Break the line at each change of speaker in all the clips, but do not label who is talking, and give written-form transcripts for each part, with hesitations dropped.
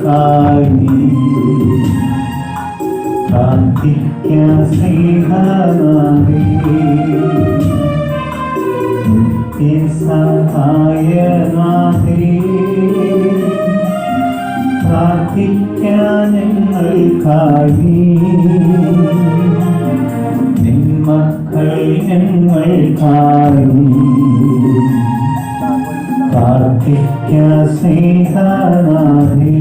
ഞങ്ങൾക്കായി പ്രാർത്ഥിക്കാൻ സ്നേഹനാഥേ, നിത്യസഹായനാഥേ, പ്രാർത്ഥിക്കാൻ ഞങ്ങൾക്കായി നിന്മക്കൾ ഞങ്ങൾക്കായി പ്രാർത്ഥിക്കാൻ സ്നേഹനാഥേ.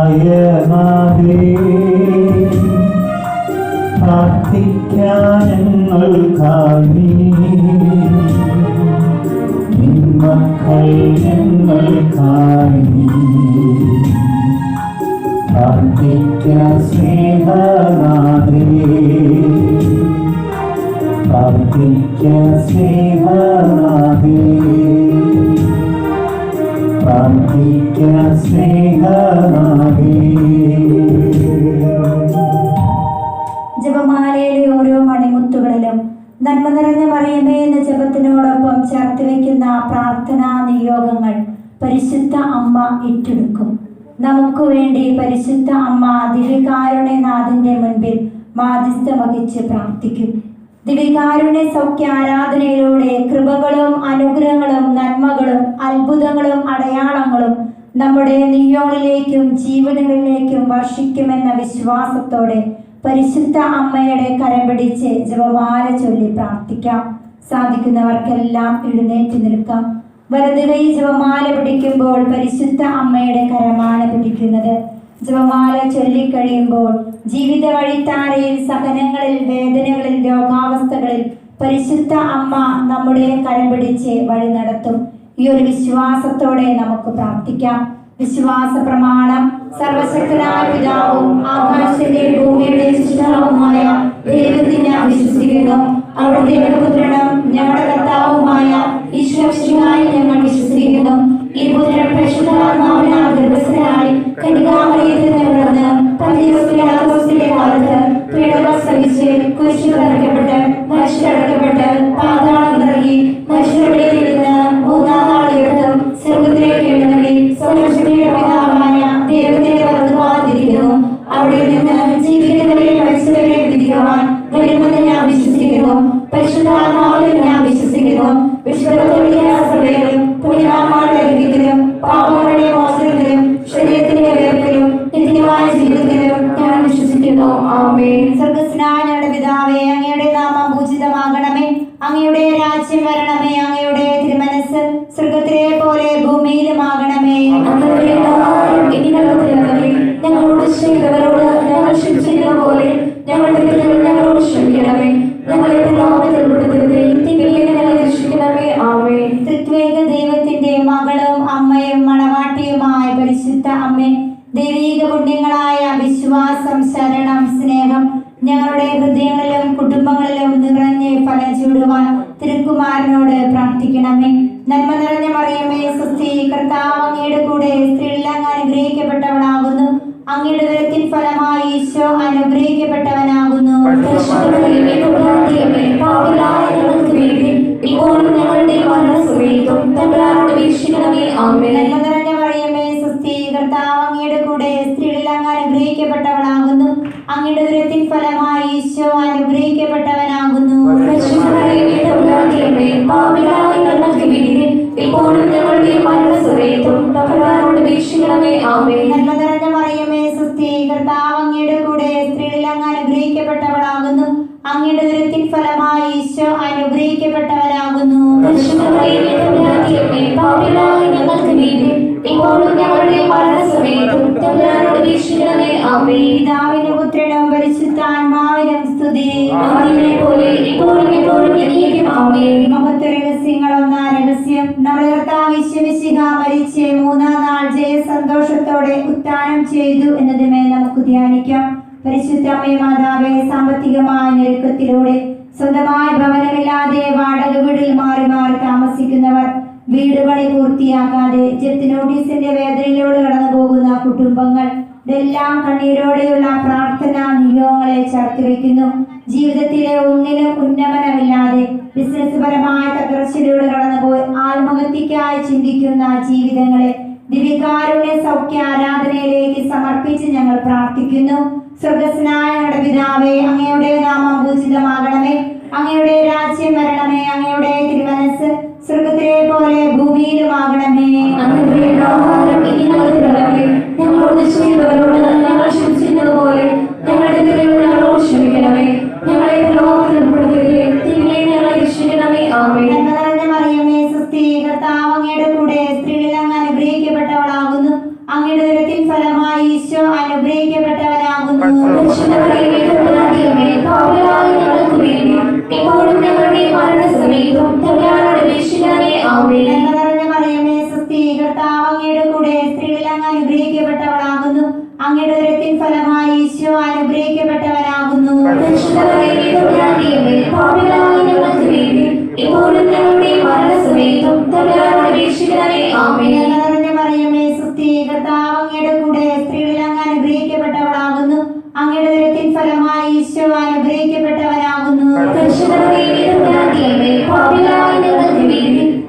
സഹായനാഥേ, പ്രാർത്ഥിക്കാൻ ഞങ്ങൾക്കായി നിന്മക്കൾ ഞങ്ങൾക്കായി പ്രാർത്ഥിക്കാൻ സ്നേഹനാഥേ, പ്രാർത്ഥിക്കാൻ സ്നേഹനാഥേ, പ്രാർത്ഥിക്കാൻ സ്നേഹനാഥേ.
ജപമാലയിലെ ഓരോ മണിമുത്തുകളിലും നന്മ നിറഞ്ഞ മറിയമേ എന്ന ജപത്തിനോടൊപ്പം ചേർത്ത് വയ്ക്കുന്ന പ്രാർത്ഥനാ നിയോഗങ്ങൾ പരിശുദ്ധ അമ്മ ഏറ്റെടുക്കും. നമുക്ക് വേണ്ടി പരിശുദ്ധ അമ്മ ദിവ്യകാരുണ്യനാഥന്റെ മുൻപിൽ മാധ്യസ്ഥം വഹിച്ച് പ്രാർത്ഥിക്കും. ദിവ്യകാരുണ്യ സൗഖ്യ ആരാധനയിലൂടെ കൃപകളും അനുഗ്രഹങ്ങളും നന്മകളും അത്ഭുതങ്ങളും അടയാളങ്ങളും നമ്മുടെ നിയോഗങ്ങളിലേക്കും ജീവിതങ്ങളിലേക്കും വർഷിക്കുമെന്ന വിശ്വാസത്തോടെ പരിശുദ്ധ അമ്മയുടെ കരം പിടിച്ച് ജപമാല ചൊല്ലി പ്രാർത്ഥിക്കാം. സാധിക്കുന്നവർക്കെല്ലാം എഴുന്നേറ്റ് നിൽക്കാം. വലത് കൈ ജപമാല പിടിക്കുമ്പോൾ പരിശുദ്ധ അമ്മയുടെ കരമാണ് പിടിക്കുന്നത്. ജപമാല ചൊല്ലിക്കഴിയുമ്പോൾ ജീവിത വഴിത്താരയിൽ, സഹനങ്ങളിൽ, വേദനകളിൽ, രോഗാവസ്ഥകളിൽ പരിശുദ്ധ അമ്മ നമ്മുടെ കരം പിടിച്ച് വഴി നടത്തും. ഈ ഒരു വിശ്വാസത്തോടെ നമുക്ക് പ്രാർത്ഥിക്കാം. വിശ്വാസ പ്രമാണം. സർവശക്തനായ പിതാവും ആകാശത്തിന്റെയും ഭൂമിയുടെയും സൃഷ്ടാവുമായ ദൈവത്തിൽ ഞാൻ വിശ്വസിക്കുന്നു. അവിടുത്തെ പുത്രനും ഞങ്ങളുടെ കർത്താവുമായ ഈശ്വരനായി ഞങ്ങൾ വിശ്വസിക്കുന്നു. ഈ പുത്രൻ പരിശുദ്ധാത്മാവിനാൽ ഗർഭസ്ഥനായി കന്യകാമറിയത്തിൽ നിന്നുള്ളന്ന് പന്തിയോസിലെ കാലത്ത് പീഡകൾ സഹിച്ച് കുരിശിൽ തറയ്ക്കപ്പെട്ട് മരിച്ചടക്കപ്പെട്ട് പാതാളം ഇറങ്ങി മരിച്ചവരുടെ നിന്ന് മൂന്നാം നാൾ ഉയർത്ത് സ്വർഗ്ഗത്തിലേക്ക് എഴുന്നള്ളി സർവശക്തിയുടെ പിതാവായ ദൈവത്തെ വന്നുവാതിരിക്കുന്നു. അവിടെ നിന്ന് ജീവിക്കുന്നവരെ മരിച്ചവരെ വിധിക്കുവാൻ വരുമെന്ന് ഞാൻ വിശ്വസിക്കുന്നു. പരിശുദ്ധാത്മാവിൽ ഞാൻ വിശ്വസിക്കുന്നു. വിശ്വസഭയിലും പുണ്യവാന്മാരുടെ ഐക്യത്തിലും പാപങ്ങളുടെ മോചനത്തിലും ശരീരത്തിന്റെ ഉയർപ്പിലും നിത്യമായ ജീവിതത്തിലും ഞാൻ വിശ്വസിക്കുന്നു. ആമേൻ. സ്വർഗ്ഗസ്ഥനായ ഞങ്ങളുടെ പിതാവേ, അങ്ങയുടെ നാമം പൂജിതമാകണമേ. അങ്ങയുടെ രാജ്യം വരണമേ. അങ്ങയുടെ തിരുമനസ് സ്വർഗ്ഗത്തിലെ പോലെ ഭൂമിയിലുമാകണമേ. ഞങ്ങളോട് ചെയ്തവരോട് ഞങ്ങൾ ക്ഷമിച്ചിരുന്ന പോലെ ഞങ്ങളുടെ തെറ്റുകൾ ഞങ്ങളോട് ക്ഷമിക്കണമേ. ഞങ്ങളെ രക്ഷിക്കണമേ. ആമേൻ. ത്രിത്വേക ദൈവത്തിന്റെ മകളും അമ്മയും മണവാട്ടിയുമായ പരിശുദ്ധ അമ്മേ, ദൈവീക പുണ്യങ്ങളായ വിശ്വാസം, ശരണം, സ്നേഹം ഞങ്ങളുടെ ഹൃദയങ്ങളിലും കുടുംബങ്ങളിലും നിറഞ്ഞ് ഫലം ചൂടുവാൻ തിരുക്കുമാരനോട് പ്രാർത്ഥിക്കണമേ. നന്മ നിറഞ്ഞ മറിയമേ, സ്വസ്തി, കർത്താവ് അങ്ങയുടെ കൂടെ, സ്ത്രീകളിൽ അങ്ങ് അനുഗ്രഹിക്കപ്പെട്ടവളാകുന്നു. അങ്ങയുടെ ഉദരത്തിൻ ഫലമായി ഈശോ അനുഗ്രഹിക്കപ്പെട്ടവനാകുന്നു.
അങ്ങയുടെ കൂടെ സ്ത്രീകളിൽ അങ്ങ് അനുഗ്രഹിക്കപ്പെട്ടവളാകുന്നു. അങ്ങയുടെ ഉദരത്തിൻ ഫലമായി ഈശോ അനുഗ്രഹിക്കപ്പെട്ടവനാകുന്നു. പിതാവിനും പുത്രനും പരിശുദ്ധാത്മാവിനും സ്തുതി. മഹത്വരഹസ്യങ്ങളൊന്നാം രഹസ്യം. നമ്മുടെ കർത്താവ് യേശുമിശിഹ മരിച്ച് മൂന്നാം നാൾ ജയസന്തോഷത്തോടെ ഉത്ഥാനം ചെയ്തു എന്നതിന്മേൽ നമുക്ക് ധ്യാനിക്കാം. പരിശുദ്ധ അമ്മേ മാതാവേ, സാമ്പത്തികമായ ഞെരുക്കത്തിലൂടെ സ്വന്തമായ ഭവനമില്ലാതെ വാടക വീടിൽ മാറി മാറി താമസിക്കുന്നവർ, വീട് പണി പൂർത്തിയാക്കാതെ ജപ്തി നോട്ടീസിന്റെ വേദനയിലൂടെ കടന്നു പോകുന്ന കുടുംബങ്ങൾ, ഇതെല്ലാം കണ്ണീരോടെയുള്ള പ്രാർത്ഥനാ നിയോഗങ്ങളെ ചേർത്ത് വയ്ക്കുന്നു. ജീവിതത്തിലെ ഒന്നിനും ഉന്നമനമില്ലാതെ ബിസിനസ് പരമായ തകർച്ചയിലൂടെ കടന്നുപോയി ആത്മഹത്യക്കായി ചിന്തിക്കുന്ന ജീവിതങ്ങളെ ദിവ്യകാരുണ്യ സൗഖ്യ ആരാധനയിലേക്ക് സമർപ്പിച്ച് ഞങ്ങൾ പ്രാർത്ഥിക്കുന്നു. സ്വർഗസ്നായ ഞങ്ങളുടെ പിതാവേ, അങ്ങയുടെ നാമം പൂജിതമാകണമേ, അങ്ങയുടെ രാജ്യം വരണമേ, അങ്ങയുടെ തിരുമനസ് സ്വർഗത്തിലെ പോലെ ഭൂമിയിലുമാകണമേ.
ഞങ്ങളോട് ചെയ്തവരോട് ഞങ്ങൾ ക്ഷമിച്ചിരുന്നതുപോലെ ഞങ്ങളുടെ ഞങ്ങളോട് ക്ഷമിക്കണമേ. ഞങ്ങളെ പ്രലോഭനപ്പെടുത്തരുതേ, തിന്മയിൽ ഞങ്ങളെ രക്ഷിക്കണമേ. ആമേൻ.
മറിയമേ, സുസ്ഥി, കർത്താവ് അങ്ങയുടെ കൂടെ സ്ത്രീകളിൽ അങ്ങ് അനുഗ്രഹിക്കപ്പെട്ടവളാകുന്നു. അങ്ങയുടെ ഉദരത്തിൻ ഫലമായി ഈശോ അനുഗ്രഹിക്കപ്പെട്ടവനാകുന്നു.
ഇപ്പോഴും ഞങ്ങളുടെ മരണസമയത്തും തമ്പുരാനോട് അപേക്ഷിക്കണമേ. ആമേൻ.
മറിയമേ, സുസ്ഥി, കർത്താവ് അങ്ങയുടെ കൂടെ സ്ത്രീകളിൽ അങ്ങ് അനുഗ്രഹിക്കപ്പെട്ടവളാകുന്നു. അങ്ങയുടെ ഉദരത്തിൻ ഫലമായി ഈശോ അനുഗ്രഹിക്കപ്പെട്ടവനാകുന്നു.
ഇപ്പോഴും ഞങ്ങളുടെ മരണസമയത്തും തമ്പുരാനോട് അപേക്ഷിക്കണമേ. ആമേൻ.
മറിയമേ, സുസ്ഥി, കർത്താവ് അങ്ങയുടെ കൂടെ സ്ത്രീകളിൽ അങ്ങ് അനുഗ്രഹിക്കപ്പെട്ടവളാകുന്നു. അങ്ങയുടെ ഉദരത്തിൻ ഫലമായി ഈശോ അനുഗ്രഹിക്കപ്പെട്ടവനാകുന്നു.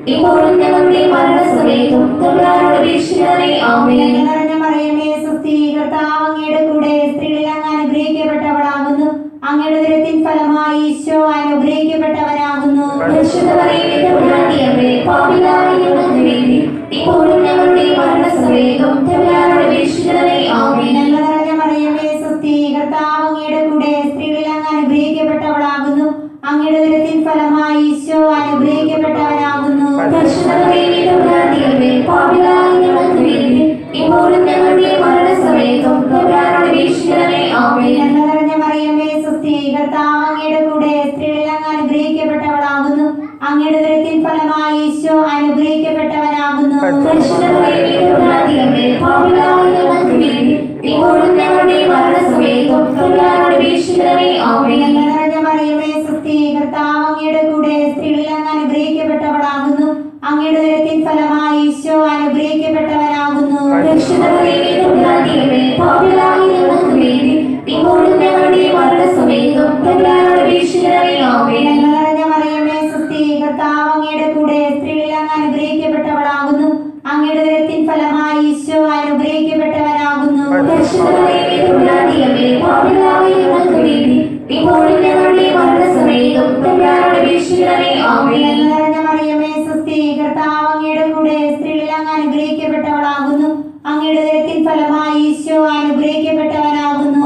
ഇപ്പോഴും ഞങ്ങളുടെ മരണസമയത്തും തമ്പുരാനോട് അപേക്ഷിക്കണമേ. ആമേൻ.
മറിയമേ, സുസ്ഥി, കർത്താവ് അങ്ങയുടെ കൂടെ സ്ത്രീകളിൽ അങ്ങ് അനുഗ്രഹിക്കപ്പെട്ടവളാകുന്നു. അങ്ങയുടെ ഉദരത്തിൻ ഫലമായി ഈശോ അനുഗ്രഹിക്കപ്പെട്ടവനാകുന്നു.
ഇപ്പോഴും ഞങ്ങളുടെ മരണസമയത്തും തമ്പുരാനോട് അപേക്ഷിക്കണമേ. ആമേൻ.
മറിയമേ, സുസ്ഥി, കർത്താവ് അങ്ങയുടെ കൂടെ സ്ത്രീകളിൽ അങ്ങ് അനുഗ്രഹിക്കപ്പെട്ടവളാകുന്നു. അങ്ങയുടെ ഉദരത്തിൻ ഫലമായി ഈശോ അനുഗ്രഹിക്കപ്പെട്ടവനാകുന്നു.
ഇപ്പോഴും ഞങ്ങളുടെ മരണസമയത്തും തമ്പുരാനോട് അപേക്ഷിക്കണമേ. ആമേൻ.
മറിയമേ, സുസ്ഥി, കർത്താവ് അങ്ങയുടെ കൂടെ സ്ത്രീകളിൽ അങ്ങ് അനുഗ്രഹിക്കപ്പെട്ടവളാകുന്നു. അങ്ങയുടെ ഉദരത്തിൻ ഫലമായി ഈശോ അനുഗ്രഹിക്കപ്പെട്ടവനാകുന്നു.
ഇപ്പോഴും ഞങ്ങളുടെ മരണസമയത്തും തമ്പുരാനോട് അപേക്ഷിക്കണമേ. ആമേൻ.
മറിയമേ, സുസ്ഥി, കർത്താവ് അങ്ങയുടെ കൂടെ സ്ത്രീകളിൽ അങ്ങ് അനുഗ്രഹിക്കപ്പെട്ടവളാകുന്നു. അങ്ങയുടെ ഉദരത്തിൻ ഫലമായി ഈശോ അനുഗ്രഹിക്കപ്പെട്ടവനാകുന്നു.
ഇപ്പോഴും ഞങ്ങളുടെ മരണസമയത്തും തമ്പുരാനോട് അപേക്ഷിക്കണമേ. ആമേൻ.
മറിയമേ, സുസ്ഥി, കർത്താവ് അങ്ങയുടെ കൂടെ സ്ത്രീകളിൽ അങ്ങ് അനുഗ്രഹിക്കപ്പെട്ടവളാകുന്നു. അങ്ങയുടെ ഉദരത്തിൻ ഫലമായി ഈശോ അനുഗ്രഹിക്കപ്പെട്ടവനാകുന്നു.
ഇപ്പോഴും ഞങ്ങളുടെ മരണസമയത്തും തമ്പുരാനോട് അപേക്ഷിക്കണമേ. ആമേൻ.
മറിയമേ, സുസ്ഥി, കർത്താവ് അങ്ങയുടെ കൂടെ സ്ത്രീകളിൽ അങ്ങ് അനുഗ്രഹിക്കപ്പെട്ടവളാകുന്നു. അങ്ങയുടെ ഉദരത്തിൻ ഫലമായി ഈശോ അനുഗ്രഹിക്കപ്പെട്ടവനാകുന്നു.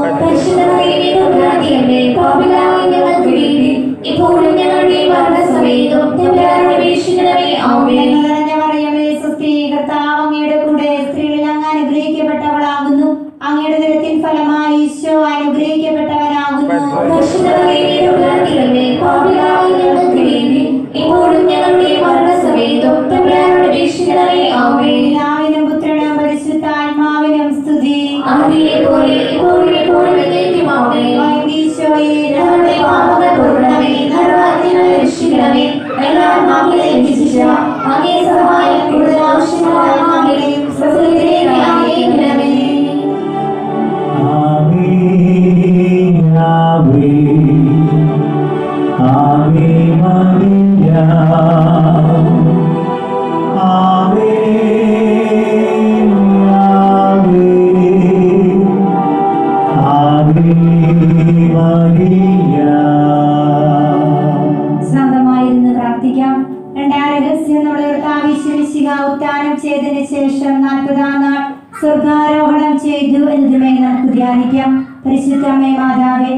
ഇപ്പോഴും ഞങ്ങളുടെ മരണസമയത്തും തമ്പുരാനോട് അപേക്ഷിക്കണമേ. ആമേൻ.
മറിയമേ, സുസ്ഥി, കർത്താവ് അങ്ങയുടെ കൂടെ സ്ത്രീകളിൽ അങ്ങ് അനുഗ്രഹിക്കപ്പെട്ടവളാകുന്നു. അങ്ങയുടെ ഉദരത്തിൻ ഫലമായി ഈശോ അനുഗ്രഹിക്കപ്പെട്ടവനാകുന്നു.
ഇപ്പോഴും ഞങ്ങളുടെ മരണസമയത്തും തമ്പുരാനോട് അപേക്ഷിക്കണമേ. ആമേൻ.
പിതാവിനും പുത്രനും പരിശുദ്ധാത്മാവിനും സ്തുതി.
ആദിയിലെപ്പോലെ ഇപ്പോഴും എപ്പോഴും എന്നേക്കും. ആമേൻ.
ഈശോയെ,
ഞങ്ങളുടെ പാപങ്ങൾ പൊറുക്കണമേ, നരകത്തിൽ നിന്ന് രക്ഷിക്കണമേ. എല്ലാ ആത്മാക്കളെയും രക്ഷിച്ച അങ്ങേ സഹായം കൂടുതൽ ആവശ്യമുള്ള ആത്മാക്കളെയും സ്വസ്ഥതയിലേക്ക് അയക്കണമേ.
ആമേൻ, ആമേൻ, ആമേൻ മറിയ. ആമേൻ, ആമേൻ, ആമേൻ മറിയ.
ശാന്തമായിരുന്ന് പ്രാർത്ഥിക്കാം. രണ്ടാം രഹസ്യം. നമ്മുടെ കർത്താവ് യേശുമിശിഹ ഉത്ഥാനം ചെയ്തതിനു ശേഷം 40-ാം നാൾ സ്വർഗാരോഹണം ചെയ്തു എന്നതുമേ നമുക്ക് ധ്യാനിക്കാം. പരിശുദ്ധമ്മേ മാതാവേ,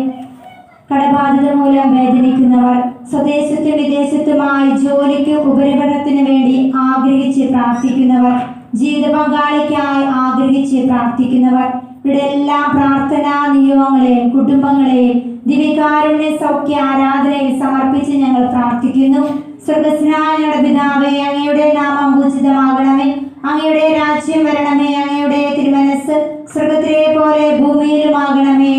കടബാധ്യത മൂലം വേദനിക്കുന്നവർ, സ്വദേശത്തും വിദേശത്തുമായി ജോലിക്ക് ഉപരിപഠനത്തിന് വേണ്ടി ആഗ്രഹിച്ച് പ്രാർത്ഥിക്കുന്നവർ, ജീവിത പങ്കാളിക്കായി ആഗ്രഹിച്ച് പ്രാർത്ഥിക്കുന്നവർ, ഇവിടെ എല്ലാ പ്രാർത്ഥനാ നിയോഗങ്ങളെയും കുടുംബങ്ങളെയും ദിവ്യകാരുണ്യ സൗഖ്യ ആരാധനയിൽ സമർപ്പിച്ച് ഞങ്ങൾ പ്രാർത്ഥിക്കുന്നു. സ്വർഗസ്നായ പിതാവേ, അങ്ങയുടെ നാമം പൂജിതമാകണമേ, അങ്ങയുടെ രാജ്യം വരണമേ, അങ്ങയുടെ തിരുമനസ് സ്വർഗത്തിലെ പോലെ ഭൂമിയിലുമാകണമേ.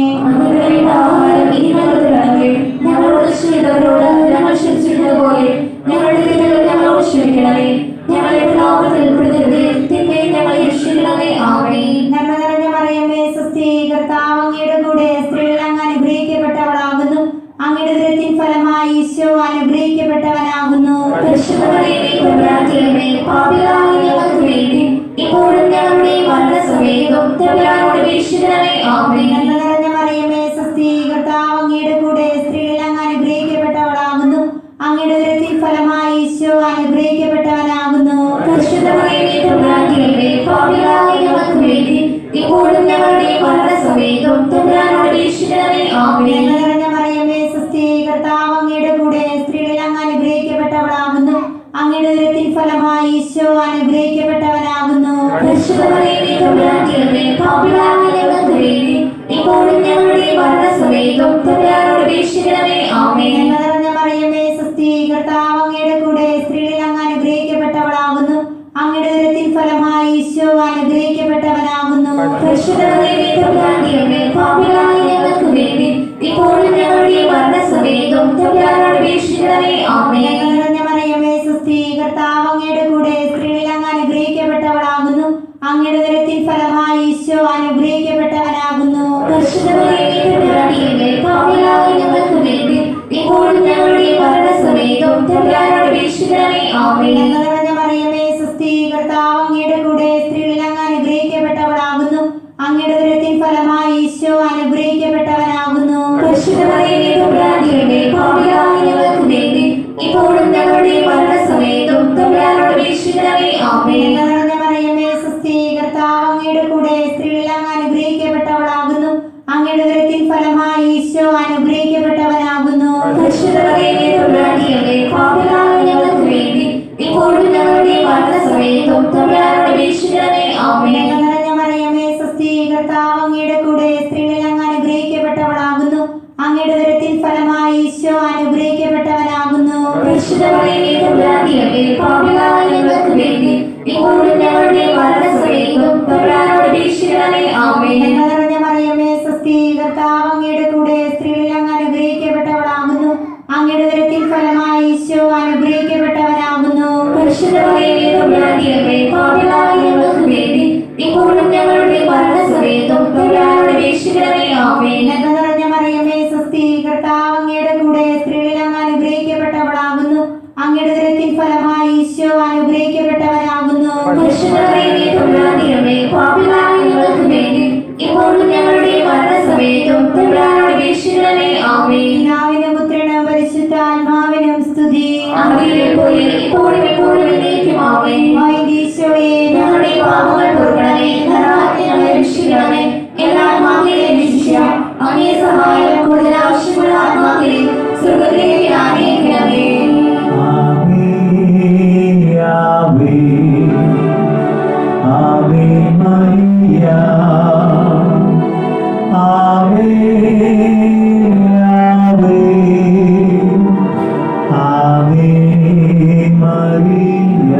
ഞങ്ങളോട് ചെയ്തവരോട് ഞങ്ങൾ ക്ഷമിച്ചതുപോലെ ഞങ്ങളുടെ തെറ്റുകൾ ഞങ്ങളോട് ക്ഷമിക്കണമേ. ഞങ്ങളെ പ്രലോഭനത്തിൽ ഉൾപ്പെടുത്തരുതേ, തിന്മയിൽ ഞങ്ങളെ രക്ഷിക്കണമേ. ആമേൻ.
നന്മ നിറഞ്ഞ മറിയമേ, സ്വസ്തി, കർത്താവ് അങ്ങയുടെ കൂടെ, സ്ത്രീകൾ അങ്ങ് അനുഗ്രഹിക്കപ്പെട്ടവളാകുന്നു. അങ്ങയുടെ ഉദരത്തിൻ ഫലമായി ഈശോ അനുഗ്രഹിക്കപ്പെട്ടവനാകുന്നു.
പരിശുദ്ധ മറിയമേ, തമ്പുരാന്റമ്മേ, പാപികളായ ഞങ്ങൾക്ക് വേണ്ടി ഇപ്പോഴും ഞങ്ങളുടെ മരണസമയത്തും തമ്പുരാനോട് അപേക്ഷിക്കണമേ. ആമേൻ.
നന്മ നിറഞ്ഞ മറിയമേ, സ്വസ്തി, കർത്താവ് അങ്ങയുടെ കൂടെ, സ്ത്രീകൾ അങ്ങ് അനുഗ്രഹിക്കപ്പെട്ടവളാകുന്നു. അങ്ങയുടെ ഉദരത്തിൻ ഫലമായി ഈശോ അനുഗ്രഹിക്കപ്പെട്ടവനാകുന്നു.
പരിശുദ്ധ മറിയമേ, തമ്പുരാന്റമ്മേ, പാപികളായ ഞങ്ങൾക്ക് വേണ്ടി ഇപ്പോഴും ഞങ്ങളുടെ മരണസമയത്തും തമ്പുരാനോട് അപേക്ഷിക്കണമേ. ആമേൻ.
നന്മ നിറഞ്ഞ മറിയമേ, സ്വസ്തി, കർത്താവ് അങ്ങയുടെ കൂടെ, സ്ത്രീകൾ അങ്ങ് അനുഗ്രഹിക്കപ്പെട്ടവളാകുന്നു. അങ്ങയുടെ ഉദരത്തിൻ ഫലമായി ഈശോ അനുഗ്രഹിക്കപ്പെട്ടവനാകുന്നു.
പരിശുദ്ധ മറിയമേ, തമ്പുരാന്റമ്മേ, പാപികളായ ഞങ്ങൾക്ക് വേണ്ടി ഇപ്പോഴും ഞങ്ങളുടെ മരണസമയത്തും തമ്പുരാനോട് അപേക്ഷിക്കണമേ. ആമേൻ.
നന്മ നിറഞ്ഞ മറിയമേ, സ്വസ്തി, കർത്താവ് അങ്ങയുടെ കൂടെ, സ്ത്രീകൾ അങ്ങ് അനുഗ്രഹിക്കപ്പെട്ടവളാകുന്നു. അങ്ങയുടെ ഉദരത്തിൻ ഫലമായി ഈശോ അനുഗ്രഹിക്കപ്പെട്ടവനാകുന്നു.
പരിശുദ്ധ മറിയമേ, തമ്പുരാന്റമ്മേ, പാപികളായ ഞങ്ങൾക്ക് വേണ്ടി ഇപ്പോഴും ഞങ്ങളുടെ മരണസമയത്തും തമ്പുരാനോട് അപേക്ഷിക്കണമേ. ആമേൻ.
നന്മ നിറഞ്ഞ മറിയമേ, സ്വസ്തി, കർത്താവ് അങ്ങയുടെ കൂടെ, സ്ത്രീകൾ അങ്ങ് അനുഗ്രഹിക്കപ്പെട്ടവളാകുന്നു. അങ്ങയുടെ ഉദരത്തിൻ ഫലമായി ഈശോ അനുഗ്രഹിക്കപ്പെട്ടവനാകുന്നു.
പരിശുദ്ധ മറിയമേ, തമ്പുരാന്റമ്മേ, പാപികളായ ഞങ്ങൾക്ക് വേണ്ടി ഇപ്പോഴും ഞങ്ങളുടെ മരണസമയത്തും തമ്പുരാനോട് അപേക്ഷിക്കണമേ. ആമേൻ.
നന്മ നിറഞ്ഞ മറിയമേ, സ്വസ്തി, കർത്താവ് അങ്ങയുടെ കൂടെ, സ്ത്രീകൾ അങ്ങ് അനുഗ്രഹിക്കപ്പെട്ടവളാകുന്നു. അങ്ങയുടെ ഉദരത്തിൻ ഫലമായി ഈശോ അനുഗ്രഹിക്കപ്പെട്ടവനാകുന്നു.
പരിശുദ്ധ മറിയമേ, തമ്പുരാന്റമ്മേ, പാപികളായ ഞങ്ങൾക്ക് വേണ്ടി ഇപ്പോഴും ഞങ്ങളുടെ മരണസമയത്തും തമ്പുരാനോട് അപേക്ഷിക്കണമേ. ആമേൻ.
നന്മ നിറഞ്ഞ മറിയമേ, സ്വസ്തി, കർത്താവ് അങ്ങയുടെ കൂടെ, സ്ത്രീകൾ അങ്ങ് അനുഗ്രഹിക്കപ്പെട്ടവളാകുന്നു. അങ്ങയുടെ ഉദരത്തിൻ ഫലമായി ഈശോ അനുഗ്രഹിക്കപ്പെട്ടവനാകുന്നു.
പരിശുദ്ധ മറിയമേ, തമ്പുരാന്റമ്മേ, പാപികളായ ഞങ്ങൾക്ക് വേണ്ടി ഇപ്പോഴും ഞങ്ങളുടെ മരണസമയത്തും തമ്പുരാനോട് അപേക്ഷിക്കണമേ. ആമേൻ.
നന്മ നിറഞ്ഞ മറിയമേ, സ്വസ്തി, കർത്താവ് അങ്ങയുടെ കൂടെ, സ്ത്രീകൾ അങ്ങ് അനുഗ്രഹിക്കപ്പെട്ടവളാകുന്നു. അങ്ങയുടെ ഉദരത്തിൻ ഫലമായി ഈശോ അനുഗ്രഹിക്കപ്പെട്ടവനാകുന്നു.
പരിശുദ്ധ മറിയമേ, തമ്പുരാന്റമ്മേ, പാപികളായ ഞങ്ങൾക്ക് വേണ്ടി ഇപ്പോഴും ഞങ്ങളുടെ മരണസമയത്തും തമ്പുരാനോട് അപേക്ഷിക്കണമേ. ആമേൻ.
നന്മ നിറഞ്ഞ മറിയമേ, സ്വസ്തി, കർത്താവ് അങ്ങയുടെ കൂടെ, സ്ത്രീകൾ അങ്ങ് അനുഗ്രഹിക്കപ്പെട്ടവളാകുന്നു. അങ്ങയുടെ ഉദരത്തിൻ ഫലമായി ഈശോ അനുഗ്രഹിക്കപ്പെട്ടവനാകുന്നു.
പരിശുദ്ധ മറിയമേ, തമ്പുരാന്റമ്മേ, പാപികളായ ഞങ്ങൾക്ക് വേണ്ടി ഇപ്പോഴും ഞങ്ങളുടെ മരണസമയത്തും തമ്പുരാനോട് അപേക്ഷിക്കണമേ. ആമേൻ.
നന്മ നിറഞ്ഞ മറിയമേ, സ്വസ്തി, കർത്താവ് അങ്ങയുടെ കൂടെ, സ്ത്രീകൾ അങ്ങ് അനുഗ്രഹിക്കപ്പെട്ടവളാകുന്നു. അങ്ങയുടെ ഉദരത്തിൻ ഫലമായി ഈശോ അനുഗ്രഹിക്കപ്പെട്ടവനാകുന്നു.
പരിശുദ്ധ മറിയമേ, തമ്പുരാന്റമ്മേ, പാപികളായ ഞങ്ങൾക്ക് വേണ്ടി ഇപ്പോഴും ഞങ്ങളുടെ മരണസമയത്തും തമ്പുരാനോട് അപേക്ഷിക്കണമേ. ആമേൻ.
പിതാവിനും പുത്രനും പരിശുദ്ധാത്മാവിനും സ്തുതി.
അങ്ങയുടെ പോലെ ഇപ്പോഴും എപ്പോഴും എന്നേക്കും. ആമേൻ.
ഈശോയെ,
ഞങ്ങളുടെ പാപങ്ങൾ പൊറുക്കണമേ, നരകത്തിൽ ഞങ്ങളെ രക്ഷിക്കണമേ. എല്ലാ ആത്മാക്കളെയും രക്ഷിക്കുക. അങ്ങേ സഹായം കൂടുതൽ ആവശ്യമുള്ള ആത്മാക്കളെ സ്വർഗ്ഗത്തിലേക്ക് ആനയിക്കണമേ.
ആവേ ആവേ ആവേ മരിയ ആവേ ആവേ ആവേ മരിയ.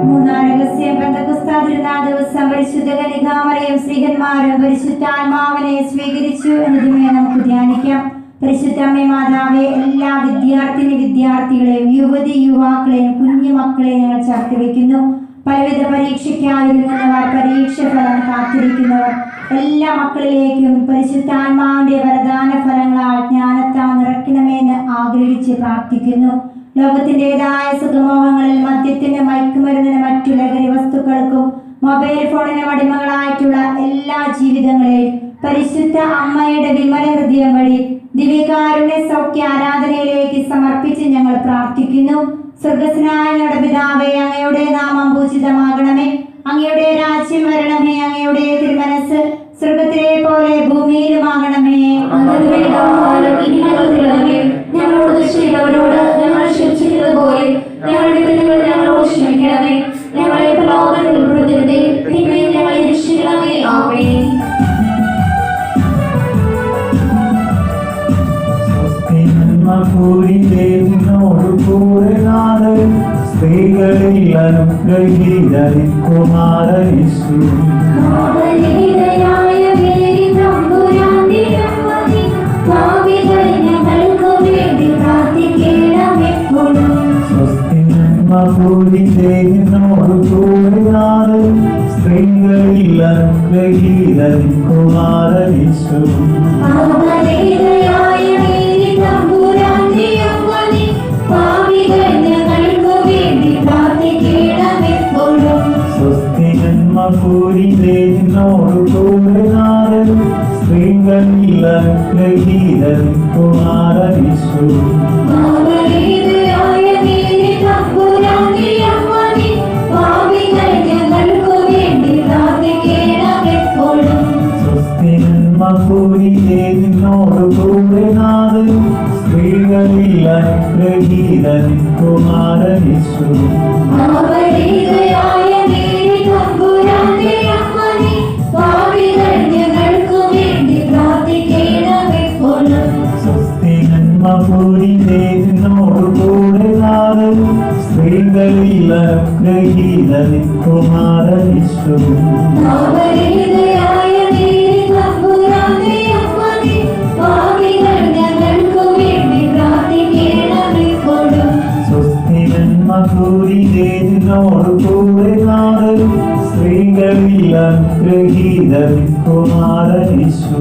മൂന്നാം രഹസ്യം, പെന്തക്കോസ്താ തിരുനാൾ ദിവസം പരിശുദ്ധ കന്യകാമറിയം സ്ത്രീഹന്മാരും പരിശുദ്ധാത്മാവിനെ സ്വീകരിച്ചു എന്നതുമേ നമുക്ക് ധ്യാനിക്കാം. പരിശുദ്ധ അമ്മേ മാതാവേ, എല്ലാ വിദ്യാർത്ഥികളെയും യുവാക്കളെയും കുഞ്ഞുമക്കളെയും ഞങ്ങൾ ചേർത്ത് വയ്ക്കുന്നു. പലവിധ പരീക്ഷയ്ക്കായിരുന്നവർ, പരീക്ഷ ഫലം കാത്തിരിക്കുന്നവർ, എല്ലാ മക്കളിലേക്കും പരിശുദ്ധാത്മാവിന്റെ വരദാന ഫലങ്ങളാൽ ജ്ഞാനത്താൽ നിറയ്ക്കണമെന്ന് ആഗ്രഹിച്ച് പ്രാർത്ഥിക്കുന്നു. ലോകത്തിൻ്റെതായ സുഖമോഹങ്ങളിൽ മദ്യത്തിനും മയക്കുമരുന്നിനും മറ്റു ലഹരി വസ്തുക്കൾക്കും മൊബൈൽ ഫോണിനും അടിമകളായിട്ടുള്ള എല്ലാ ജീവിതങ്ങളെയും പരിശുദ്ധ അമ്മയുടെ വിമല ഹൃദയം വഴി ദിവ്യകാരുണ്യ സൗഖ്യ ആരാധനയിലേക്ക് സമർപ്പിച്ച് ഞങ്ങൾ പ്രാർത്ഥിക്കുന്നു. സ്വർഗസ്നായ ഞങ്ങളുടെ പിതാവേ, അങ്ങയുടെ നാമം പൂജിതമാകണമേ, അങ്ങയുടെ രാജ്യം വരണമേ. അങ്ങയുടെ തിരുമനസ് സ്വർഗത്തിലെ പോലെ ഭൂമിയിലുമാകണമേ.
ഞങ്ങൾക്ക് വേണ്ട ആഹാരം ഇനി ഞങ്ങൾക്ക് തരണമേ. ഞങ്ങളോട് തെറ്റ് ചെയ്തവരോട് ഞങ്ങൾ ക്ഷമിച്ചിരുന്നതുപോലെ ഞങ്ങളുടെ തെറ്റുകൾ ഞങ്ങളോട് ക്ഷമിക്കണമേ. ഞങ്ങളെ പ്രലോഭനത്തിൽ ഉൾപ്പെടുത്തരുതേ, തിന്മയിൽ ഞങ്ങളെ രക്ഷിക്കണമേ. ആമേൻ.
നന്മ കൂടെ നാഥൻ സ്ത്രീകളിൽ അനുഗ്രഹീതൻ കുമാരൻ യേശു.
മാതൃഹൃദയായ മേരി തമ്പുരാന്റെ അമ്മേ, പാപികൾ ഞങ്ങൾക്ക് വേണ്ടി പ്രാർത്ഥിക്കണമെപ്പോഴും.
സ്വസ്തി നന്മ കൂടെ നാഥൻ സ്ത്രീകളിൽ അനുഗ്രഹീതൻ കുമാരൻ യേശു.
മാതൃഹൃദയായ മേരി തമ്പുരാന്റെ അമ്മേ, പാപികൾ ഞങ്ങൾക്ക് വേണ്ടി പ്രാർത്ഥിക്കണമെപ്പോഴും.
സ്വസ്തി നന്മ കൂടെ നാഥൻ സ്ത്രീകളിൽ അനുഗ്രഹീതൻ കുമാരൻ യേശു.
മാതൃഹൃദയായ മേരി തമ്പുരാന്റെ അമ്മേ, പാപികൾ ഞങ്ങൾക്ക് വേണ്ടി പ്രാർത്ഥിക്കണമെപ്പോഴും.
സ്വസ്തി നന്മ കൂടെ നാഥൻ സ്ത്രീകളിൽ അനുഗ്രഹീതൻ കുമാരൻ യേശു.
മാതൃഹൃദയായ മേരി തമ്പുരാന്റെ അമ്മേ, പാപികൾ ഞങ്ങൾക്ക് വേണ്ടി പ്രാർത്ഥിക്കണമെപ്പോഴും.
സ്വസ്തി നന്മ കൂടെ നാഥൻ സ്ത്രീകളിൽ അനുഗ്രഹീതൻ കുമാരൻ യേശു.
മാതൃഹൃദയായ മേരി തമ്പുരാന്റെ അമ്മേ, പാപികൾ ഞങ്ങൾക്ക് വേണ്ടി പ്രാർത്ഥിക്കണമെപ്പോഴും.
സ്വസ്തി നന്മ കൂടെ നാഥൻ സ്ത്രീകളിൽ അനുഗ്രഹീതൻ കുമാരൻ യേശു.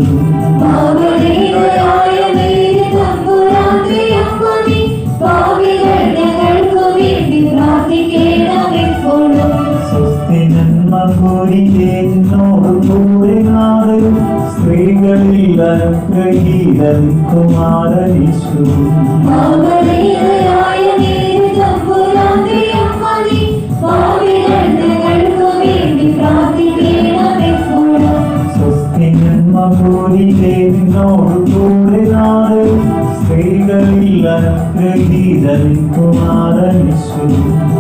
മാതൃഹൃദയായ മേരി തമ്പുരാന്റെ അമ്മേ, പാപികൾ ഞങ്ങൾക്ക് വേണ്ടി പ്രാർത്ഥിക്കണമെപ്പോഴും.
സ്വസ്തി നന്മ കൂടെ നാഥൻ സ്ത്രീകളിൽ അനുഗ്രഹീതൻ കുമാരൻ യേശു.
മാതൃഹൃദയായ മേരി തമ്പുരാന്റെ അമ്മേ, പാപികൾ ഞങ്ങൾക്ക് വേണ്ടി പ്രാർത്ഥിക്കണമെപ്പോഴും.
സ്വസ്തി നന്മ കൂടെ നാഥൻ സ്ത്രീകളിൽ അനുഗ്രഹീതൻ കുമാരൻ യേശു.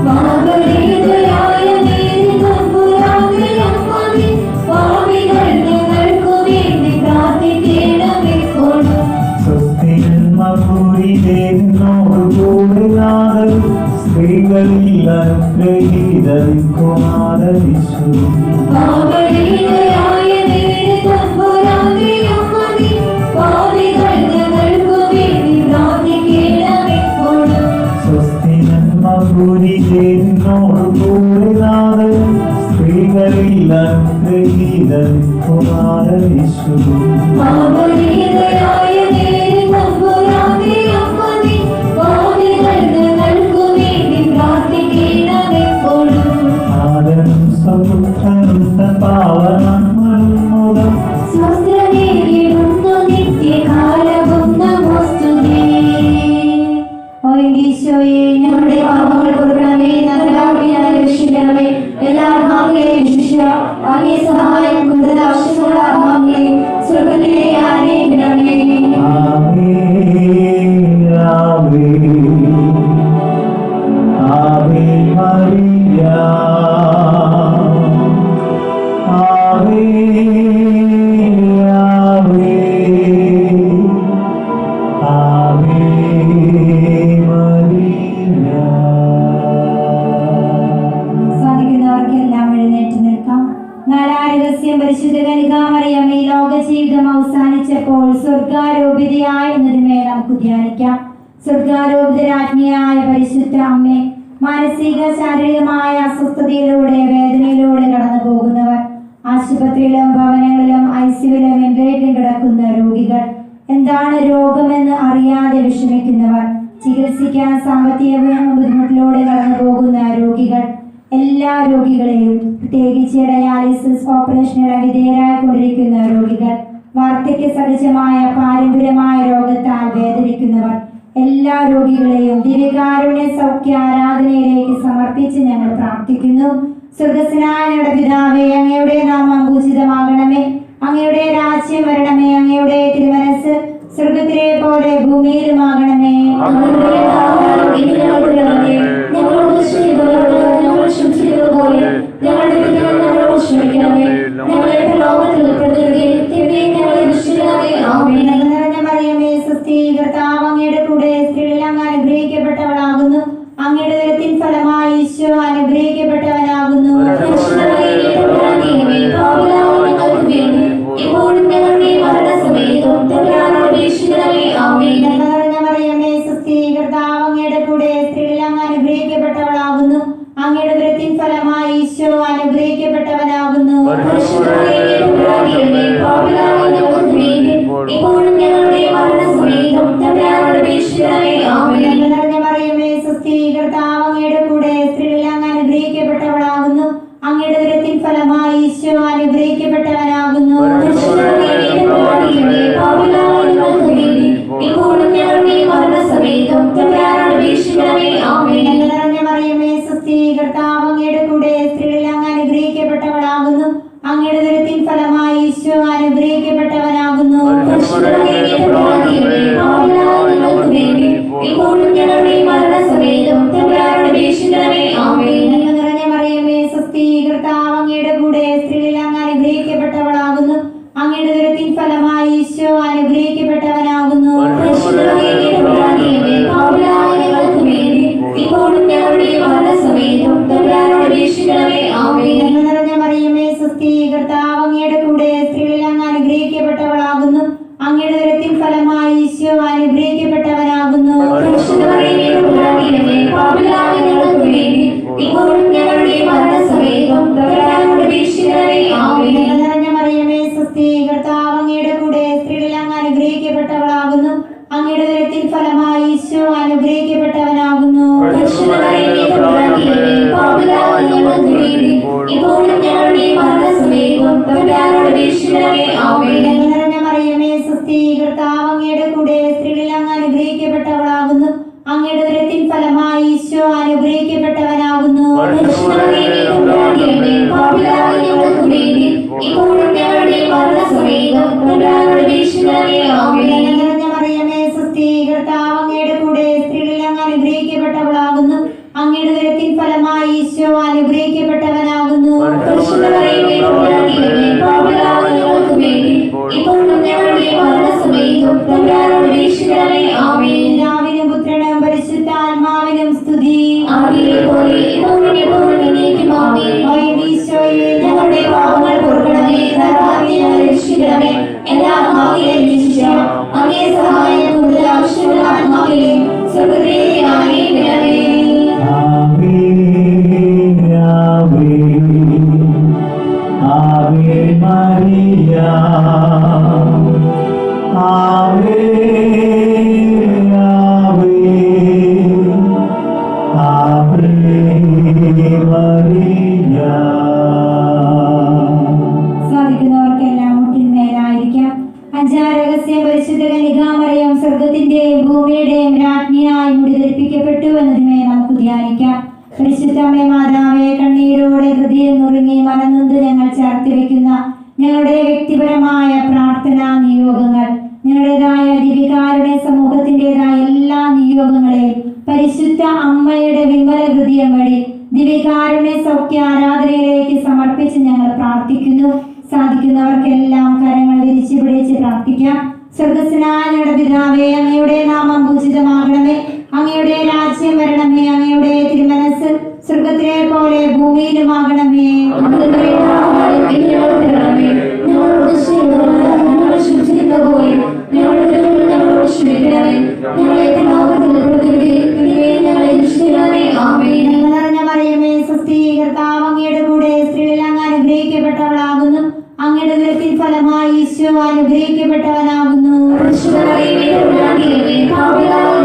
മാതൃഹൃദയായ മേരി തമ്പുരാന്റെ അമ്മേ, പാപികൾ ഞങ്ങൾക്ക് വേണ്ടി പ്രാർത്ഥിക്കണമെപ്പോഴും.
സ്വസ്തി നന്മ കൂടെ നാഥൻ സ്ത്രീകളിൽ അനുഗ്രഹീതൻ കുമാരൻ യേശു.
മാതൃഹൃദയായ മേരി തമ്പുരാന്റെ അമ്മേ, പാപികൾ ഞങ്ങൾക്ക് വേണ്ടി പ്രാർത്ഥിക്കണമെപ്പോഴും.
സ്വസ്തി നന്മ കൂടെ നാഥൻ സ്ത്രീകളിൽ അനുഗ്രഹീതൻ കുമാരൻ യേശു.
മാതൃഹൃദയായ മേരി തമ്പുരാന്റെ അമ്മേ, പാപികൾ ഞങ്ങൾക്ക് വേണ്ടി പ്രാർത്ഥിക്കണമെപ്പോഴും.
ആദരം സമുദ്രം പാവനങ്ങളും
സ്വസ്ത്രനേകിടുന്നു നിത്യകാലവും നമോസ്തുതേ.
ഓ ഈശോയെ,
ഞങ്ങളുടെ പാപങ്ങൾ പൊറുക്കണമേ, നരകാഗ്നിയാൽ രക്ഷിക്കണമേ. എല്ലാ ആത്മാക്കളെയും രക്ഷിക്കുക. അങ്ങേ സഹായം കൂടുതൽ ആവശ്യമുള്ള ആത്മാക്കളെയും സ്വർഗ്ഗത്തിലേക്ക് ആനയിക്കണമേ.
ആമേൻ ആമേൻ ആമേൻ മറിയ ആമേൻ ആമേൻ ആമേൻ മറിയ.
സാധിക്കുന്നവർക്കെല്ലാം എഴുന്നേറ്റ് നിൽക്കാം. നാലാം രഹസ്യം. പരിശുദ്ധ കന്യകാമറിയം ഈ ലോക ജീവിതം അവസാനിച്ചപ്പോൾ സ്വർഗാരോപിതയായി എന്നതിന്മേൽ നമുക്ക് ധ്യാനിക്കാം. സ്വർഗാരോപിതരാജ്ഞിയായ പരിശുദ്ധ അമ്മേ, മാനസിക ശാരീരികമായ അസ്വസ്ഥതയിലൂടെ വേദനയിലൂടെ കടന്നു പോകുന്നവർ, ആശുപത്രിയിലും ഭവനങ്ങളിലും ഐസിയുവിലും വെന്റിലേറ്ററിൽ കിടക്കുന്ന രോഗികൾ, എന്താണ് രോഗമെന്ന് അറിയാതെ വിഷമിക്കുന്നവർ, ചികിത്സിക്കാൻ സാമ്പത്തിക ബുദ്ധിമുട്ടിലൂടെ കടന്നു പോകുന്ന രോഗികൾ, എല്ലാ രോഗികളെയും, പ്രത്യേകിച്ച് ഡയാലിസിസ് ഓപ്പറേഷനുകൾ വിധേയരായിക്കൊണ്ടിരിക്കുന്ന രോഗികൾ, വാർദ്ധക്യ സഹജമായ പാരമ്പര്യമായ രോഗത്താൽ വേദനിക്കുന്നവർ, എല്ലാ രോഗികളെയും ദിവ്യകാരുണ്യ സൗഖ്യ ആരാധനയിലേക്ക് സമർപ്പിച്ച് ഞങ്ങൾ പ്രാർത്ഥിക്കുന്നു. സ്വർഗസ്നായ ഞങ്ങളുടെ പിതാവേ, അങ്ങയുടെ നാമം പൂജിതമാകണമേ. അങ്ങയുടെ രാജ്യം വരണമേ. അങ്ങയുടെ തിരുമനസ് സ്വർഗത്തിലെ പോലെ ഭൂമിയിലുമാകണമേ.
ഞങ്ങളോട് ചെയ്തവരോട് ഞങ്ങൾ ക്ഷമിച്ചതുപോലെ ഞങ്ങളുടെ തെറ്റുകൾ ഞങ്ങളോട് ക്ഷമിക്കണമേ. ഞങ്ങളെ പ്രലോഭനത്തിൽ ഉൾപ്പെടുത്തരുതേ, തിന്മയിൽ ഞങ്ങളെ രക്ഷിക്കണമേ. ആമേൻ.
നിറഞ്ഞ മറിയമേ, സ്വസ്തി, കർത്താവ് അങ്ങയുടെ കൂടെ സ്ത്രീകളിൽ അങ്ങ് അനുഗ്രഹിക്കപ്പെട്ടവളാകുന്നു. അങ്ങയുടെ ഉദരത്തിൻ ഫലമായി ഈശോ അനുഗ്രഹിക്കപ്പെട്ടവനാകുന്നു.
ഇപ്പോഴും ഞങ്ങളുടെ മരണസമയത്തും തമ്പുരാനോട് അപേക്ഷിക്കണമേ. ആമേൻ.
നിറഞ്ഞ മറിയമേ, സ്വസ്തി, കർത്താവ് അങ്ങയുടെ കൂടെ സ്ത്രീകളിൽ അങ്ങ് അനുഗ്രഹിക്കപ്പെട്ടവളാകുന്നു. അങ്ങയുടെ ഉദരത്തിൻ ഫലമായി ഈശോ അനുഗ്രഹിക്കപ്പെട്ടവനാകുന്നു.
ഇപ്പോഴും ഞങ്ങളുടെ മരണസമയത്തും തമ്പുരാനോട് അപേക്ഷിക്കണമേ. ആമേൻ.
നിറഞ്ഞ മറിയമേ, സ്വസ്തി, കർത്താവ് അങ്ങയുടെ കൂടെ സ്ത്രീകളിൽ അങ്ങ് അനുഗ്രഹിക്കപ്പെട്ടവളാകുന്നു. അങ്ങയുടെ ഉദരത്തിൻ ഫലമായി ഈശോ അനുഗ്രഹിക്കപ്പെട്ടവനാകുന്നു.
ഇപ്പോഴും ഞങ്ങളുടെ മരണസമയത്തും തമ്പുരാനോട് അപേക്ഷിക്കണമേ. ആമേൻ.
നിറഞ്ഞ മറിയമേ, സ്വസ്തി, കർത്താവ് അങ്ങയുടെ കൂടെ സ്ത്രീകളിൽ അങ്ങ് അനുഗ്രഹിക്കപ്പെട്ടവളാകുന്നു. അങ്ങയുടെ ഉദരത്തിൻ ഫലമായി ഈശോ അനുഗ്രഹിക്കപ്പെട്ടവനാകുന്നു.
ഇപ്പോഴും ഞങ്ങളുടെ മരണസമയത്തും തമ്പുരാനോട് അപേക്ഷിക്കണമേ. ആമേൻ.
നിറഞ്ഞ മറിയമേ, സ്വസ്തി, കർത്താവ് അങ്ങയുടെ കൂടെ സ്ത്രീകളിൽ അങ്ങ് അനുഗ്രഹിക്കപ്പെട്ടവളാകുന്നു. അങ്ങയുടെ ഉദരത്തിൻ ഫലമായി ഈശോ അനുഗ്രഹിക്കപ്പെട്ടവനാകുന്നു.
ഇപ്പോഴും ഞങ്ങളുടെ മരണസമയത്തും തമ്പുരാനോട് അപേക്ഷിക്കണമേ. ആമേൻ.
നിറഞ്ഞ മറിയമേ, സ്വസ്തി, കർത്താവ് അങ്ങയുടെ കൂടെ സ്ത്രീകളിൽ അങ്ങ് അനുഗ്രഹിക്കപ്പെട്ടവളാകുന്നു. അങ്ങയുടെ ഉദരത്തിൻ ഫലമായി ഈശോ അനുഗ്രഹിക്കപ്പെട്ടവനാകുന്നു.
ഇപ്പോഴും ഞങ്ങളുടെ മരണസമയത്തും തമ്പുരാനോട് അപേക്ഷിക്കണമേ. ആമേൻ.
നിറഞ്ഞ മറിയമേ, സ്വസ്തി, കർത്താവ് അങ്ങയുടെ കൂടെ സ്ത്രീകളിൽ അങ്ങ് അനുഗ്രഹിക്കപ്പെട്ടവളാകുന്നു. അങ്ങയുടെ ഉദരത്തിൻ ഫലമായി ഈശോ അനുഗ്രഹിക്കപ്പെട്ടവനാകുന്നു.
ഇപ്പോഴും ഞങ്ങളുടെ മരണസമയത്തും തമ്പുരാനോട് അപേക്ഷിക്കണമേ. ആമേൻ.
നിറഞ്ഞ മറിയമേ, സ്വസ്തി, കർത്താവ് അങ്ങയുടെ കൂടെ സ്ത്രീകളിൽ അങ്ങ് അനുഗ്രഹിക്കപ്പെട്ടവളാകുന്നു. അങ്ങയുടെ ഉദരത്തിൻ ഫലമായി ഈശോ അനുഗ്രഹിക്കപ്പെട്ടവനാകുന്നു.
ഇപ്പോഴും ഞങ്ങളുടെ മരണസമയത്തും തമ്പുരാനോട് അപേക്ഷിക്കണമേ. ആമേൻ.
നിറഞ്ഞ മറിയമേ, സ്വസ്തി, കർത്താവ് അങ്ങയുടെ കൂടെ സ്ത്രീകളിൽ അങ്ങ് അനുഗ്രഹിക്കപ്പെട്ടവളാകുന്നു. അങ്ങയുടെ ഉദരത്തിൻ ഫലമായി ഈശോ അനുഗ്രഹിക്കപ്പെട്ടവനാകുന്നു.
ഇപ്പോഴും ഞങ്ങളുടെ മരണസമയത്തും തമ്പുരാനോട് അപേക്ഷിക്കണമേ. ആമേൻ.
പിതാവിനും പുത്രനും പരിശുദ്ധാത്മാവിനും സ്തുതി.
ആദിയിലെപ്പോലെ ഇപ്പോഴും എപ്പോഴും എന്നേക്കും. ആമേൻ.
ഈശോയെ,
ഞങ്ങളുടെ പാപങ്ങൾ പൊറുക്കണമേ. നരകാഗ്നി ഞങ്ങളെ രക്ഷിക്കണമേ. എല്ലാ ആത്മാവിലെയും രക്ഷിക്കണം. അങ്ങേ സഹായം കൂടുതൽ ആവശ്യമുള്ള ആത്മാവിലെ സ്വർഗ്ഗത്തിലേക്ക് ആനയിക്കണമേ.
ആവേ ആവേ ആവേ മരിയ ആവേ ആവേ ആവേ മരിയ.
സാധിക്കുന്നവർക്കെല്ലാം മുട്ടിന്മേലായിരിക്കാം. അഞ്ചാം രഹസ്യം, പരിശുദ്ധ കന്യകാമറിയം സ്വർഗത്തിന്റെയും ഭൂമിയുടെയും രാജ്ഞിയായി മുടിധരിപ്പിക്കപ്പെട്ടു എന്നതിനെ നമുക്ക് ധ്യാനിക്കാം. പരിശുദ്ധമേ മാതാവേ, കണ്ണീരോടെ ഹൃദയം നുറുങ്ങി മനനൊന്ത് ഞങ്ങൾ ചേർത്ത് വെക്കുന്ന ഞങ്ങളുടെ വ്യക്തിപരമായ പ്രാർത്ഥനാ നിയോഗങ്ങൾ, ഞങ്ങളുടേതായ ദിവികാരുടെ സമൂഹത്തിൻ്റെതായ എല്ലാ നിയോഗങ്ങളെയും പരിശുദ്ധ അമ്മയുടെ വിമല ഹൃദയം വഴി ദിവികാരുടെ സൗഖ്യ ആരാധനയിലേക്ക് സമർപ്പിച്ച് ഞങ്ങൾ പ്രാർത്ഥിക്കുന്നു. സാധിക്കുന്നവർക്കെല്ലാം കരങ്ങൾ വിരിച്ചു പിടിച്ച് പ്രാർത്ഥിക്കാം. സ്വർഗസ്നായ ഞങ്ങളുടെ പിതാവേ, അങ്ങയുടെ നാമം പൂജിതമാകണമേ. അങ്ങയുടെ രാജ്യം വരണമേ. അങ്ങയുടെ തിരുമനസ് സ്വർഗത്തിലെ പോലെ ഭൂമിയിലുമാകണമേ.
ഞങ്ങളോട് ചെയ്തവരോട് ഞങ്ങൾ ക്ഷമിച്ചിരിക്കുന്നതുപോലെ ഞങ്ങളുടെ തെറ്റുകൾ ഞങ്ങളോട് ക്ഷമിക്കണമേ. ഞങ്ങളെ പ്രലോഭനത്തിൽ ഉൾപ്പെടുത്തരുതേ, തിന്മയിൽ ഞങ്ങളെ രക്ഷിക്കണമേ. ആമേൻ.
നിറഞ്ഞ മറിയമേ, സ്വസ്തി, കർത്താവ് അങ്ങയുടെ കൂടെ സ്ത്രീകളിൽ അങ്ങ് അനുഗ്രഹിക്കപ്പെട്ടവളാകുന്നു. അങ്ങയുടെ ഉദരത്തിൻ ഫലമായി ഈശോ അനുഗ്രഹിക്കപ്പെട്ടവനാകുന്നു.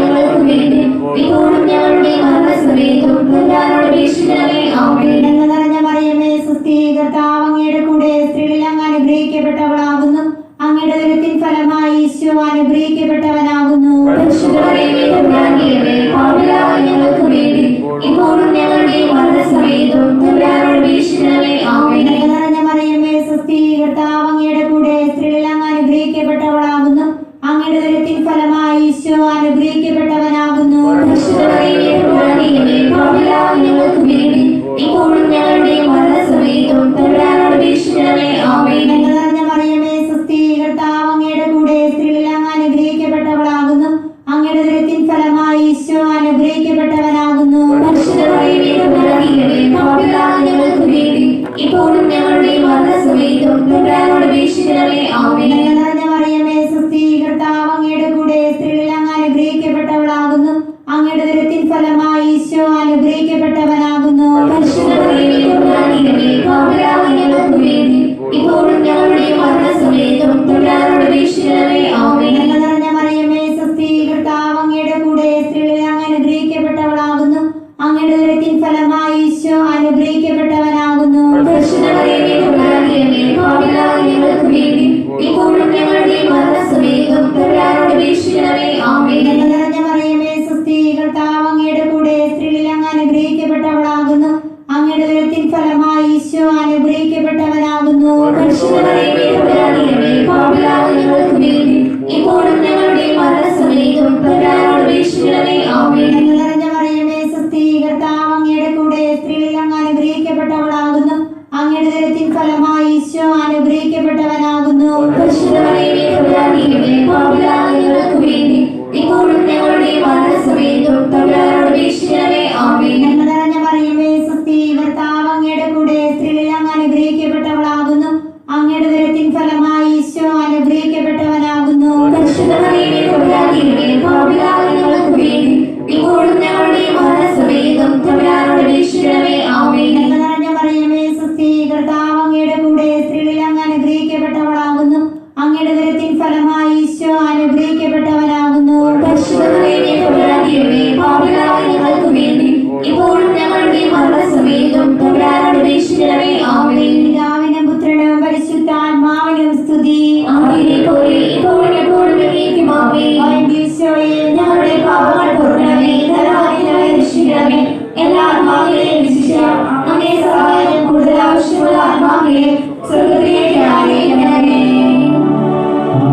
ഞങ്ങൾക്ക് വേണ്ടി ഇപ്പോഴും ഞങ്ങളുടെ മരണസമയത്തും തമ്പുരാനോട് അപേക്ഷിക്കണമേ. ആമേൻ.
നിറഞ്ഞ മറിയമേ, സ്വസ്തി, കർത്താവ് അങ്ങയുടെ കൂടെ സ്ത്രീകളിൽ അങ്ങ് അനുഗ്രഹിക്കപ്പെട്ടവളാകുന്നു. അങ്ങയുടെ ഉദരത്തിൻ ഫലമായി ഈശോ അനുഗ്രഹിക്കപ്പെട്ടവനാകുന്നു.
പരിശുദ്ധ മറിയമേ, തമ്പുരാന്റെയമ്മേ, പാപികളായ ഞങ്ങൾക്ക് വേണ്ടി ഇപ്പോഴും ഞങ്ങളുടെ മരണസമയത്തും തമ്പുരാനോട് അപേക്ഷിക്കണമേ. ആമേൻ.
നന്മ നിറഞ്ഞ മറിയമേ, സ്വസ്തി, കർത്താവ് അങ്ങയുടെ കൂടെ, സ്ത്രീകളിൽ അങ്ങ് അനുഗ്രഹിക്കപ്പെട്ടവളാകുന്നു. അങ്ങയുടെ ഉദരത്തിൻ ഫലമായി ഈശോ അനുഗ്രഹിക്കപ്പെട്ടവനാകുന്നു.
പരിശുദ്ധ മറിയമേ, തമ്പുരാന്റെയമ്മേ, പാപികളായ ഞങ്ങൾക്ക് വേണ്ടി ഇപ്പോഴും ഞങ്ങളുടെ മരണസമയത്തും തമ്പുരാനോട് അപേക്ഷിക്കണമേ. ആമേൻ.
നന്മ നിറഞ്ഞ മറിയമേ, സ്വസ്തി, കർത്താവ് അങ്ങയുടെ കൂടെ, സ്ത്രീകളിൽ അങ്ങ് അനുഗ്രഹിക്കപ്പെട്ടവളാകുന്നു. അങ്ങയുടെ ഉദരത്തിൻ ഫലമായി ഈശോ അനുഗ്രഹിക്കപ്പെട്ടവനാകുന്നു.
പരിശുദ്ധ മറിയമേ, തമ്പുരാന്റെയമ്മേ, പാപികളായ ഞങ്ങൾക്ക് വേണ്ടി ഇപ്പോഴും ഞങ്ങളുടെ മരണസമയത്തും തമ്പുരാനോട് അപേക്ഷിക്കണമേ. ആമേൻ.
നന്മ നിറഞ്ഞ മറിയമേ, സ്വസ്തി, കർത്താവ് അങ്ങയുടെ കൂടെ, സ്ത്രീകളിൽ അങ്ങ് അനുഗ്രഹിക്കപ്പെട്ടവളാകുന്നു. അങ്ങയുടെ ഉദരത്തിൻ ഫലമായി ഈശോ അനുഗ്രഹിക്കപ്പെട്ടവനാകുന്നു.
പരിശുദ്ധ മറിയമേ, തമ്പുരാന്റെയമ്മേ, പാപികളായ ഞങ്ങൾക്ക് വേണ്ടി ഇപ്പോഴും ഞങ്ങളുടെ മരണസമയത്തും തമ്പുരാനോട് അപേക്ഷിക്കണമേ. ആമേൻ.
നന്മ നിറഞ്ഞ മറിയമേ, സ്വസ്തി, കർത്താവ് അങ്ങയുടെ കൂടെ, സ്ത്രീകളിൽ അങ്ങ് അനുഗ്രഹിക്കപ്പെട്ടവളാകുന്നു. അങ്ങയുടെ ഉദരത്തിൻ ഫലമായി ഈശോ അനുഗ്രഹിക്കപ്പെട്ടവനാകുന്നു.
പരിശുദ്ധ മറിയമേ, തമ്പുരാന്റെയമ്മേ, പാപികളായ ഞങ്ങൾക്ക് വേണ്ടി ഇപ്പോഴും ഞങ്ങളുടെ മരണസമയത്തും തമ്പുരാനോട് അപേക്ഷിക്കണമേ. ആമേൻ.
നന്മ നിറഞ്ഞ മറിയമേ, സ്വസ്തി, കർത്താവ് അങ്ങയുടെ കൂടെ, സ്ത്രീകളിൽ അങ്ങ് അനുഗ്രഹിക്കപ്പെട്ടവളാകുന്നു. അങ്ങയുടെ ഉദരത്തിൻ ഫലമായി ഈശോ അനുഗ്രഹിക്കപ്പെട്ടവനാകുന്നു.
പരിശുദ്ധ മറിയമേ, തമ്പുരാന്റെയമ്മേ, പാപികളായ ഞങ്ങൾക്ക് വേണ്ടി ഇപ്പോഴും ഞങ്ങളുടെ മരണസമയത്തും തമ്പുരാനോട് അപേക്ഷിക്കണമേ. ആമേൻ.
നന്മ നിറഞ്ഞ മറിയമേ, സ്വസ്തി, കർത്താവ് അങ്ങയുടെ കൂടെ, സ്ത്രീകളിൽ അങ്ങ് അനുഗ്രഹിക്കപ്പെട്ടവളാകുന്നു. അങ്ങയുടെ ഉദരത്തിൻ ഫലമായി ഈശോ അനുഗ്രഹിക്കപ്പെട്ടവനാകുന്നു.
പരിശുദ്ധ മറിയമേ, തമ്പുരാന്റെയമ്മേ, പാപികളായ ഞങ്ങൾക്ക് വേണ്ടി ഇപ്പോഴും ഞങ്ങളുടെ മരണസമയത്തും തമ്പുരാനോട് അപേക്ഷിക്കണമേ. ആമേൻ.
നന്മ നിറഞ്ഞ മറിയമേ, സ്വസ്തി, കർത്താവ് അങ്ങയുടെ കൂടെ, സ്ത്രീകളിൽ അങ്ങ് അനുഗ്രഹിക്കപ്പെട്ടവളാകുന്നു. അങ്ങയുടെ ഉദരത്തിൻ ഫലമായി ഈശോ അനുഗ്രഹിക്കപ്പെട്ടവനാകുന്നു.
പരിശുദ്ധ മറിയമേ, തമ്പുരാന്റെയമ്മേ, പാപികളായ ഞങ്ങൾക്ക് വേണ്ടി ഇപ്പോഴും ഞങ്ങളുടെ മരണസമയത്തും തമ്പുരാനോട് അപേക്ഷിക്കണമേ. ആമേൻ.
നന്മ നിറഞ്ഞ മറിയമേ, സ്വസ്തി, കർത്താവ് അങ്ങയുടെ കൂടെ, സ്ത്രീകളിൽ അങ്ങ് അനുഗ്രഹിക്കപ്പെട്ടവളാകുന്നു. അങ്ങയുടെ ഉദരത്തിൻ ഫലമായി ഈശോ അനുഗ്രഹിക്കപ്പെട്ടവനാകുന്നു.
പരിശുദ്ധ മറിയമേ, തമ്പുരാന്റെയമ്മേ, പാപികളായ ഞങ്ങൾക്ക് വേണ്ടി ഇപ്പോഴും ഞങ്ങളുടെ മരണസമയത്തും തമ്പുരാനോട് അപേക്ഷിക്കണമേ. ആമേൻ.
പിതാവിനും പുത്രനും പരിശുദ്ധാത്മാവിനും സ്തുതി.
ആദിയിലെ പോലെ ഇപ്പോഴും എപ്പോഴും എന്നേക്കും. ആമേൻ.
ഈശോയെ,
ഞങ്ങളുടെ പാപങ്ങൾ പൊറുക്കണമേ, നരകത്തിനായി രക്ഷിക്കണമേ. എല്ലാ ആത്മാക്കളെയും രക്ഷിക്കുക. അങ്ങേ സഹായം കൂടുതൽ ആവശ്യമുള്ള ആത്മാക്കളെ സ്വർഗ്ഗത്തിലേക്ക് ആനയിക്കണമേ.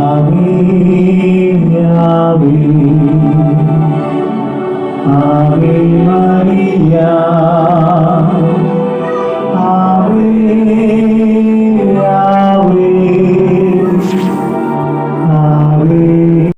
ആമേൻ. ആവേ മരിയ, ആവേ